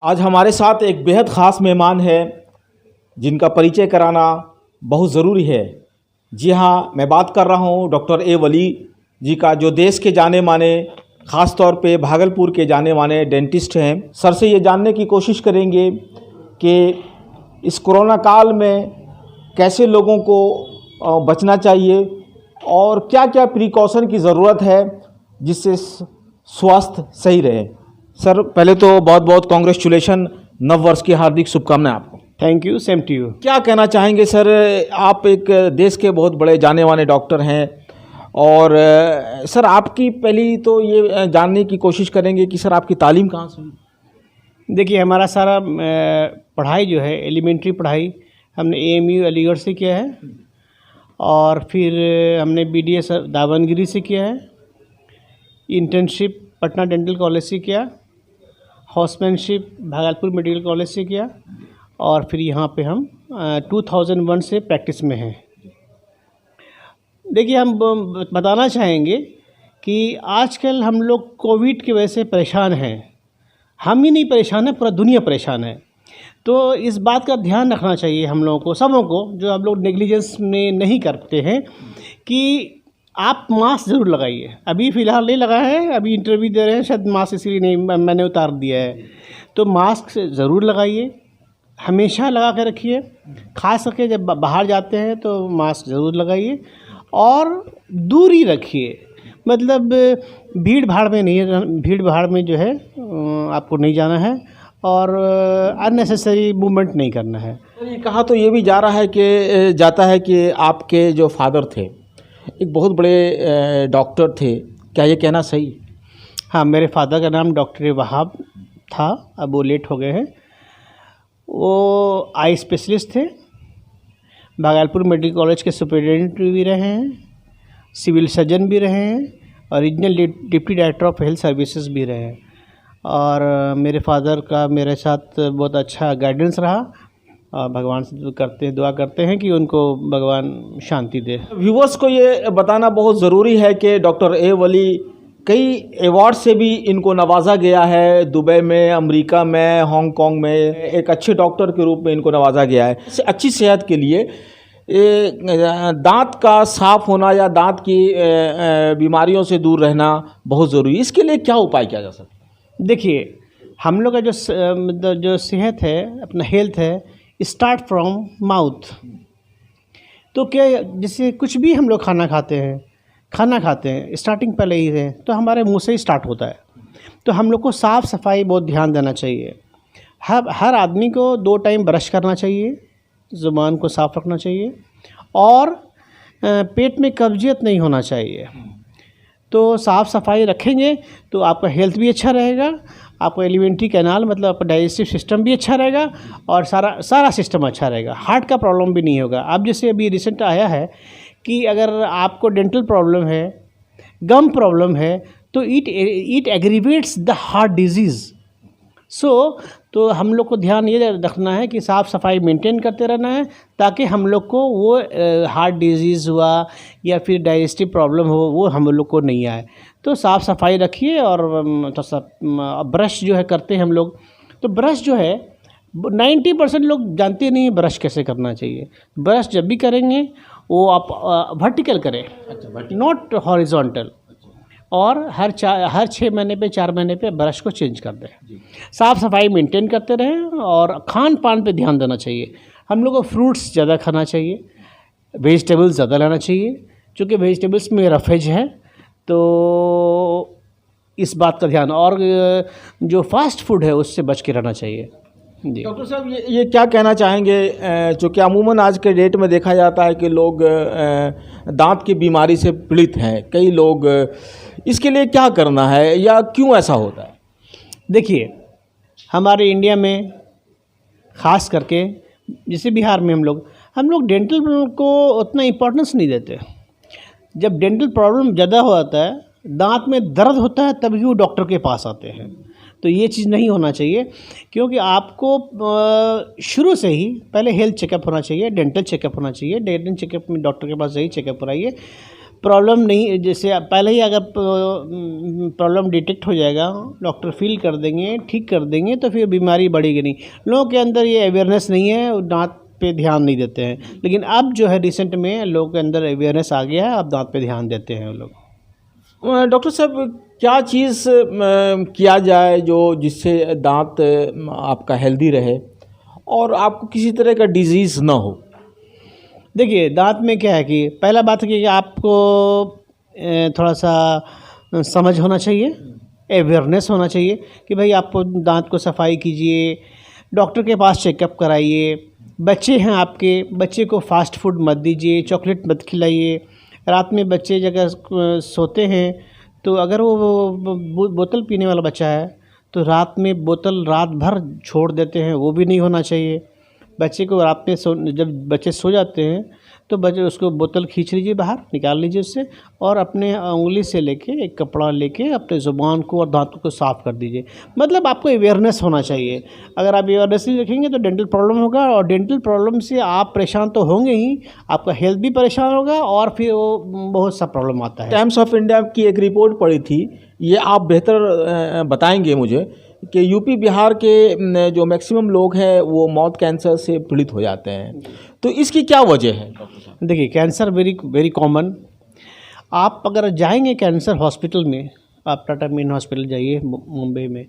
आज हमारे साथ एक बेहद ख़ास मेहमान है जिनका परिचय कराना बहुत ज़रूरी है। जी हाँ, मैं बात कर रहा हूँ डॉक्टर ए वली जी का, जो देश के जाने माने, ख़ास तौर पे भागलपुर के जाने माने डेंटिस्ट हैं। सर से ये जानने की कोशिश करेंगे कि इस कोरोना काल में कैसे लोगों को बचना चाहिए और क्या क्या प्रिकॉशन की ज़रूरत है जिससे स्वास्थ्य सही रहे। सर, पहले तो बहुत बहुत कॉन्ग्रेचुलेशन, नव वर्ष की हार्दिक शुभकामनाएं आपको। Thank you, same to you. क्या कहना चाहेंगे सर, आप एक देश के बहुत बड़े जाने माने डॉक्टर हैं और सर आपकी पहली तो ये जानने की कोशिश करेंगे कि सर आपकी तालीम कहाँ से हुई? देखिए, हमारा सारा पढ़ाई जो है, एलिमेंट्री पढ़ाई हमने AMU अलीगढ़ से किया है और फिर हमने BDS दावनगिरी से किया है, इंटर्नशिप पटना डेंटल कॉलेज से किया, हाउसमैनशिप भागलपुर मेडिकल कॉलेज से किया और फिर यहाँ पे हम 2001 से प्रैक्टिस में हैं। देखिए, हम बताना चाहेंगे कि आजकल हम लोग कोविड की वजह से परेशान हैं। हम ही नहीं परेशान हैं, पूरा दुनिया परेशान है। तो इस बात का ध्यान रखना चाहिए हम लोगों को, सबों को, जो हम लोग नेग्लिजेंस में नहीं करते हैं, कि आप मास्क ज़रूर लगाइए। अभी फ़िलहाल नहीं लगा है, अभी इंटरव्यू दे रहे हैं, शायद मास्क इसीलिए नहीं मैंने उतार दिया है। तो मास्क ज़रूर लगाइए, हमेशा लगा के रखिए। खास करके जब बाहर जाते हैं तो मास्क ज़रूर लगाइए और दूरी रखिए। मतलब भीड़ भाड़ में नहीं, भीड़ भाड़ में जो है आपको नहीं जाना है और अननेसेसरी मूवमेंट नहीं करना है। ये कहा तो ये भी जाता है कि आपके जो फादर थे एक बहुत बड़े डॉक्टर थे, क्या ये कहना सही? हाँ, मेरे फादर का नाम डॉक्टर वहाब था, अब वो लेट हो गए हैं। वो आई स्पेशलिस्ट थे, भागलपुर मेडिकल कॉलेज के सुपरिटेंडेंट भी रहे हैं, सिविल सर्जन भी रहे हैं और regional deputy director of health services भी रहे हैं। और मेरे फादर का मेरे साथ बहुत अच्छा गाइडेंस रहा और भगवान से दुआ करते हैं कि उनको भगवान शांति दे। व्यूवर्स को ये बताना बहुत ज़रूरी है कि डॉक्टर ए वली कई अवार्ड से भी इनको नवाजा गया है। दुबई में, अमेरिका में, हांगकांग में एक अच्छे डॉक्टर के रूप में इनको नवाजा गया है। अच्छी सेहत के लिए दांत का साफ होना या दांत की बीमारियों से दूर रहना बहुत ज़रूरी है। इसके लिए क्या उपाय किया जा सकता है? देखिए, हम लोग का जो सेहत है, अपना हेल्थ है, स्टार्ट फ्रॉम माउथ। तो क्या, जैसे कुछ भी हम लोग खाना खाते हैं, स्टार्टिंग पहले ही है तो हमारे मुंह से ही स्टार्ट होता है। तो हम लोग को साफ़ सफाई बहुत ध्यान देना चाहिए। हर आदमी को 2 टाइम ब्रश करना चाहिए, ज़ुबान को साफ़ रखना चाहिए और पेट में कब्जियत नहीं होना चाहिए। तो साफ़ सफाई रखेंगे तो आपका हेल्थ भी अच्छा रहेगा, आपका एलिमेंट्री कैनाल मतलब आपका डाइजेस्टिव सिस्टम भी अच्छा रहेगा और सारा सिस्टम अच्छा रहेगा। हार्ट का प्रॉब्लम भी नहीं होगा। अब जैसे अभी रिसेंट आया है कि अगर आपको डेंटल प्रॉब्लम है, गम प्रॉब्लम है, तो इट एग्रीवेट्स द हार्ट डिजीज़। तो हम लोग को ध्यान ये रखना है कि साफ़ सफाई मेंटेन करते रहना है ताकि हम लोग को वो हार्ट डिजीज़ हुआ या फिर डाइजेस्टिव प्रॉब्लम हो वो हम लोग को नहीं आए। तो साफ़ सफाई रखिए और तो सब ब्रश जो है करते हैं हम लोग, तो ब्रश जो है 90% लोग जानते नहीं ब्रश कैसे करना चाहिए। ब्रश जब भी करेंगे वो आप वर्टिकल करें, नॉट हॉरिजॉन्टल, और हर 6 महीने पे 4 महीने पे ब्रश को चेंज कर दें। साफ़ सफाई मेंटेन करते रहें और खान पान पे ध्यान देना चाहिए। हम लोग को फ्रूट्स ज़्यादा खाना चाहिए, वेजिटेबल्स ज़्यादा लेना चाहिए, क्योंकि वेजिटेबल्स में रफेज है। तो इस बात का ध्यान, और जो फास्ट फूड है उससे बच के रहना चाहिए। जी डॉक्टर साहब, ये क्या कहना चाहेंगे, चूँकि अमूमन आज के डेट में देखा जाता है कि लोग दांत की बीमारी से पीड़ित हैं, कई लोग, इसके लिए क्या करना है या क्यों ऐसा होता है? देखिए, हमारे इंडिया में ख़ास करके जैसे बिहार में हम लोग डेंटल को उतना इम्पोर्टेंस नहीं देते। जब डेंटल प्रॉब्लम ज़्यादा होता है, दांत में दर्द होता है, तभी वो डॉक्टर के पास आते हैं। तो ये चीज़ नहीं होना चाहिए, क्योंकि आपको शुरू से ही पहले हेल्थ चेकअप होना चाहिए, डेंटल चेकअप होना चाहिए। डेंटल चेकअप में डॉक्टर के पास जाइए, चेकअप कराइए। प्रॉब्लम नहीं, जैसे पहले ही अगर प्रॉब्लम डिटेक्ट हो जाएगा, डॉक्टर फील कर देंगे, ठीक कर देंगे, तो फिर बीमारी बढ़ेगी नहीं। लोगों के अंदर ये अवेयरनेस नहीं है, दांत पे ध्यान नहीं देते हैं। लेकिन अब जो है रिसेंट में लोगों के अंदर अवेयरनेस आ गया है, अब दांत पे ध्यान देते हैं वो लोग। डॉक्टर साहब, क्या चीज़ किया जाए जो जिससे दांत आपका हेल्दी रहे और आपको किसी तरह का डिजीज़ ना हो? देखिए, दांत में क्या है कि पहला बात है कि आपको थोड़ा सा समझ होना चाहिए, अवेयरनेस होना चाहिए कि भाई आपको दांत को सफाई कीजिए, डॉक्टर के पास चेकअप कराइए। बच्चे हैं आपके, बच्चे को फास्ट फूड मत दीजिए, चॉकलेट मत खिलाइए। रात में बच्चे जगह सोते हैं तो अगर वो बोतल पीने वाला बच्चा है तो रात में बोतल रात भर छोड़ देते हैं, वो भी नहीं होना चाहिए। बच्चे को रात में जब बच्चे सो जाते हैं तो बच्चे उसको बोतल खींच लीजिए, बाहर निकाल लीजिए उससे, और अपने उंगली से लेके एक कपड़ा लेके अपने ज़ुबान को और दांतों को साफ़ कर दीजिए। मतलब आपको अवेयरनेस होना चाहिए। अगर आप अवेयरनेस नहीं रखेंगे तो डेंटल प्रॉब्लम होगा, और डेंटल प्रॉब्लम से आप परेशान तो होंगे ही, आपका हेल्थ भी परेशान होगा, और फिर वो बहुत सा प्रॉब्लम आता है। टाइम्स ऑफ इंडिया की एक रिपोर्ट पढ़ी थी, ये आप बेहतर बताएंगे मुझे, कि यूपी बिहार के जो मैक्सिमम लोग हैं वो मौत कैंसर से पीड़ित हो जाते हैं, तो इसकी क्या वजह है? देखिए, कैंसर वेरी वेरी कॉमन। आप अगर जाएंगे कैंसर हॉस्पिटल में, आप टाटा मेन हॉस्पिटल जाइए मुंबई में,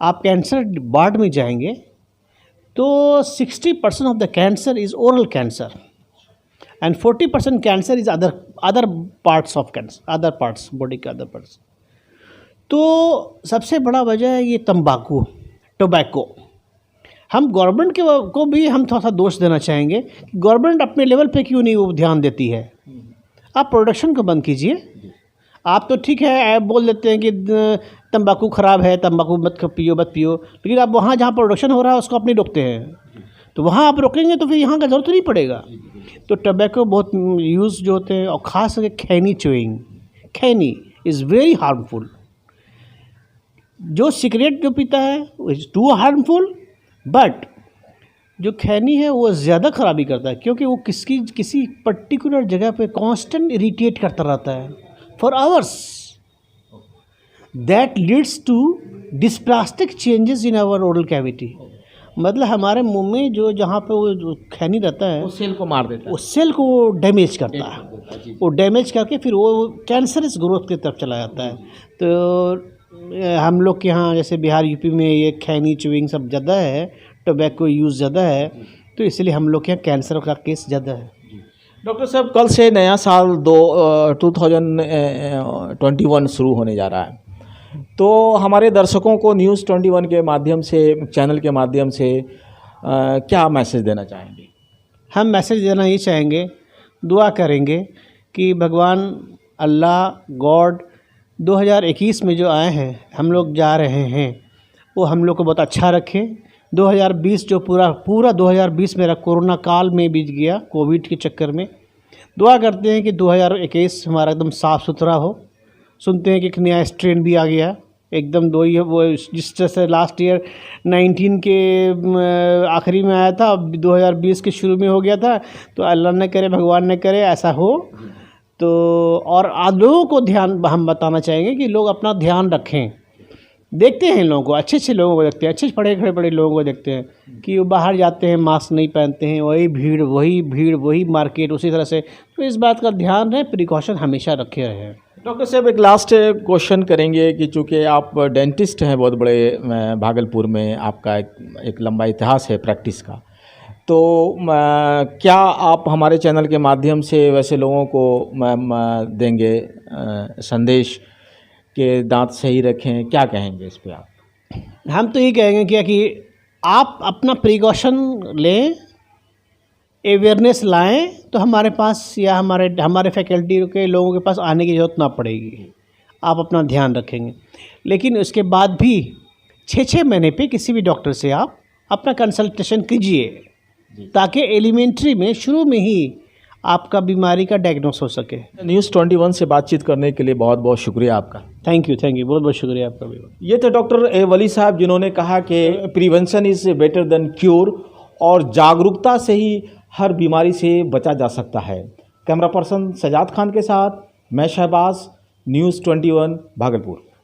आप कैंसर वार्ड में जाएंगे तो 60% of the cancer is oral cancer and 40% cancer is other parts of cancer, other parts, body के अदर पार्ट्स। तो सबसे बड़ा वजह है ये तंबाकू, टोबैको। हम गवर्नमेंट को भी हम थोड़ा सा दोष देना चाहेंगे कि गवर्नमेंट अपने लेवल पे क्यों नहीं वो ध्यान देती है। आप प्रोडक्शन को बंद कीजिए। आप तो ठीक है, आप बोल देते हैं कि तंबाकू ख़राब है, तंबाकू मत पियो मत पियो, लेकिन आप वहाँ जहाँ प्रोडक्शन हो रहा है उसको आप नहीं रोकते हैं, तो वहाँ आप रोकेंगे तो फिर यहाँ का ज़रूरत नहीं पड़ेगा। तो टोबैको बहुत यूज़ जो होते हैं, और ख़ास करके khaini chewing, khaini is very harmful. जो सिगरेट जो पीता है वो इज़ टू हार्मफुल, बट जो खैनी है वो ज़्यादा खराबी करता है, क्योंकि वो किसी पर्टिकुलर जगह पे कांस्टेंट इरिटेट करता रहता है for hours. That leads to dysplastic changes in our oral cavity. मतलब हमारे मुंह में जो जहाँ पे वो जो खैनी रहता है, वो सेल को मार देता है, वो सेल को डैमेज करता है, वो डैमेज करके फिर वो कैंसरस ग्रोथ की तरफ चला जाता है। तो हम लोग के यहाँ जैसे बिहार यूपी में ये खैनी च्यूइंग सब ज़्यादा है, टोबैको यूज़ ज़्यादा है, तो इसलिए हम लोग के यहाँ कैंसर का केस ज़्यादा है। डॉक्टर साहब, कल से नया साल 2021 शुरू होने जा रहा है, तो हमारे दर्शकों को न्यूज़ 21 के माध्यम से, चैनल के माध्यम से क्या मैसेज देना चाहेंगे? हम मैसेज देना ये चाहेंगे, दुआ करेंगे कि भगवान अल्लाह गॉड 2021 में जो आए हैं, हम लोग जा रहे हैं, वो हम लोग को बहुत अच्छा रखे। 2020 जो पूरा 2020 मेरा कोरोना काल में बीत गया, कोविड के चक्कर में। दुआ करते हैं कि 2021 हमारा एकदम साफ़ सुथरा हो। सुनते हैं कि एक नया स्ट्रेन भी आ गया, एकदम दो ही वो जिस तरह से लास्ट ईयर 19 के आखिरी में आया था, अब 2020 के शुरू में हो गया था। तो अल्लाह न करे, भगवान न करे ऐसा हो। तो और लोगों को ध्यान हम बताना चाहेंगे कि लोग अपना ध्यान रखें। देखते हैं लोगों को, अच्छे लोगों को देखते हैं, अच्छे बड़े लोगों को देखते हैं कि वो बाहर जाते हैं, मास्क नहीं पहनते हैं, वही मार्केट उसी तरह से। तो इस बात का ध्यान रहे, प्रिकॉशन हमेशा रखे रहें। डॉक्टर साहब, एक लास्ट क्वेश्चन करेंगे कि चूँकि आप डेंटिस्ट हैं बहुत बड़े, भागलपुर में आपका एक लंबा इतिहास है प्रैक्टिस का, तो क्या आप हमारे चैनल के माध्यम से वैसे लोगों को देंगे संदेश कि दांत सही रखें? क्या कहेंगे इस पे आप? हम तो ये कहेंगे कि आप अपना प्रिकॉशन लें, अवेयरनेस लाएं, तो हमारे पास या हमारे फैकल्टी के लोगों के पास आने की ज़रूरत ना पड़ेगी। आप अपना ध्यान रखेंगे। लेकिन उसके बाद भी 6 महीने पे किसी भी डॉक्टर से आप अपना कंसल्टेशन कीजिए, ताकि एलिमेंट्री में शुरू में ही आपका बीमारी का डायग्नोस हो सके। न्यूज़ 21 से बातचीत करने के लिए बहुत बहुत शुक्रिया आपका। थैंक यू, बहुत बहुत शुक्रिया आपका भी। ये थे डॉक्टर ए वली साहब, जिन्होंने कहा कि prevention is better than cure, और जागरूकता से ही हर बीमारी से बचा जा सकता है। कैमरा पर्सन सजाद खान के साथ मैं शहबाज, न्यूज़ 21 भागलपुर।